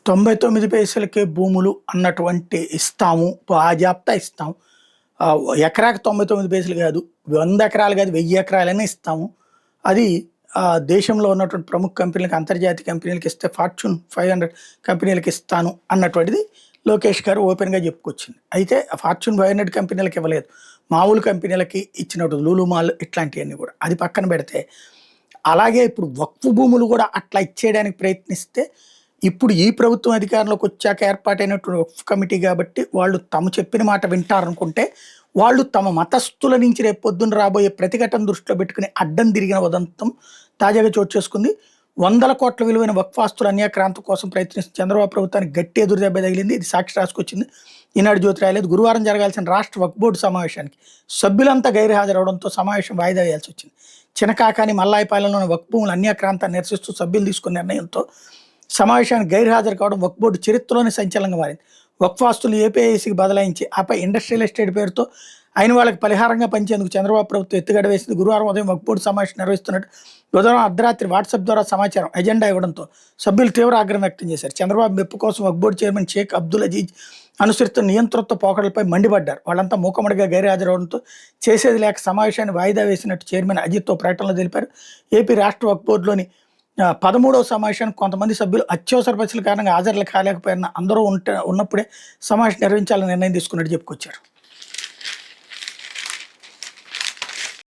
99 పైసలకే భూములు అన్నటువంటి ఇస్తాము. బాజాప్తా ఇస్తాం. ఎకరాకి 99 పైసలు కాదు, 100 ఎకరాలు కాదు, 1000 ఎకరాలైనా ఇస్తాము. అది దేశంలో ఉన్నటువంటి ప్రముఖ కంపెనీలకు, అంతర్జాతీయ కంపెనీలకు ఇస్తే ఫార్చ్యూన్ 500 కంపెనీలకు ఇస్తాను అన్నటువంటిది లోకేష్ గారు ఓపెన్గా చెప్పుకొచ్చింది. అయితే ఫార్చ్యూన్ 500 కంపెనీలకు ఇవ్వలేదు, మామూలు కంపెనీలకి ఇచ్చినట్టు లూలు మాల్ ఇట్లాంటివన్నీ కూడా. అది పక్కన పెడితే అలాగే ఇప్పుడు వక్ఫ్ భూములు కూడా అట్లా ఇచ్చేయడానికి ప్రయత్నిస్తే, ఇప్పుడు ఈ ప్రభుత్వం అధికారంలోకి వచ్చాక ఏర్పాటైనటువంటి వక్ఫ్ కమిటీ కాబట్టి వాళ్ళు తమ చెప్పిన మాట వింటారనుకుంటే, వాళ్ళు తమ మతస్థుల నుంచి రేపు పొద్దున్న రాబోయే ప్రతిఘటన దృష్టిలో పెట్టుకుని అడ్డం తిరిగిన ఉదంతం తాజాగా చోటు చేసుకుంది. 100 కోట్ల విలువైన వక్ఫ్ ఆస్తుల అన్యాక్రాంతం కోసం ప్రయత్నిస్తున్న చంద్రబాబు ప్రభుత్వానికి గట్టి ఎదురు దెబ్బ తగిలింది. ఇది సాక్షి రాసుకొచ్చింది, ఈనాడు జ్యోతి రాయలేదు. గురువారం జరగాల్సిన రాష్ట్ర వక్ఫ్ బోర్డు సమావేశానికి సభ్యులంతా గైర్హాజరవడంతో సమావేశం వాయిదా వేయాల్సి వచ్చింది. చినకాకాని మల్లాయిపాలెంలోని వక్ఫ్ భూముల అన్యాక్రాంతాన్ని నిరసిస్తూ సభ్యులు తీసుకున్న నిర్ణయంతో సమావేశానికి గైర్హాజరు కావడం వక్ఫ్ బోర్డు చరిత్రలోనే సంచలనంగా మారింది. వక్ఫ్ ఆస్తులు ఏపీఐసికి బదలాయించి ఆపై ఇండస్ట్రియల్ ఎస్టేట్ పేరుతో అయిన వాళ్ళకి పరిహారంగా పంచేందుకు చంద్రబాబు ప్రభుత్వం ఎత్తుగడ వేసింది. గురువారం ఉదయం వక్ఫ్ బోర్డు సమావేశం నిర్వహిస్తున్నట్టు బుధవారం అర్ధరాత్రి వాట్సాప్ ద్వారా సమాచారం ఎజెండా ఇవ్వడంతో సభ్యులు తీవ్ర ఆగ్రహం వ్యక్తం చేశారు. చంద్రబాబు మెప్పు కోసం వక్ఫ్ బోర్డు చైర్మన్ షేక్ అబ్దుల్ అజీజ్ అనుసరిస్తున్న నియంతృత్వ పోకడలపై మండిపడ్డారు. వాళ్ళంతా మూకమ్మడిగా గైర్హాజరవడంతో చేసేది లేక సమావేశాన్ని వాయిదా వేసినట్టు చైర్మన్ అజిత్తో ప్రకటనలో తెలిపారు. ఏపీ రాష్ట్ర వక్ఫ్ బోర్డులోని 13వ సమావేశానికి కొంతమంది సభ్యులు అత్యవసర పరిస్థితుల కారణంగా హాజరు కాలేకపోయినా అందరూ ఉన్నప్పుడే సమావేశం నిర్వహించాలని నిర్ణయం తీసుకున్నట్టు చెప్పుకొచ్చారు.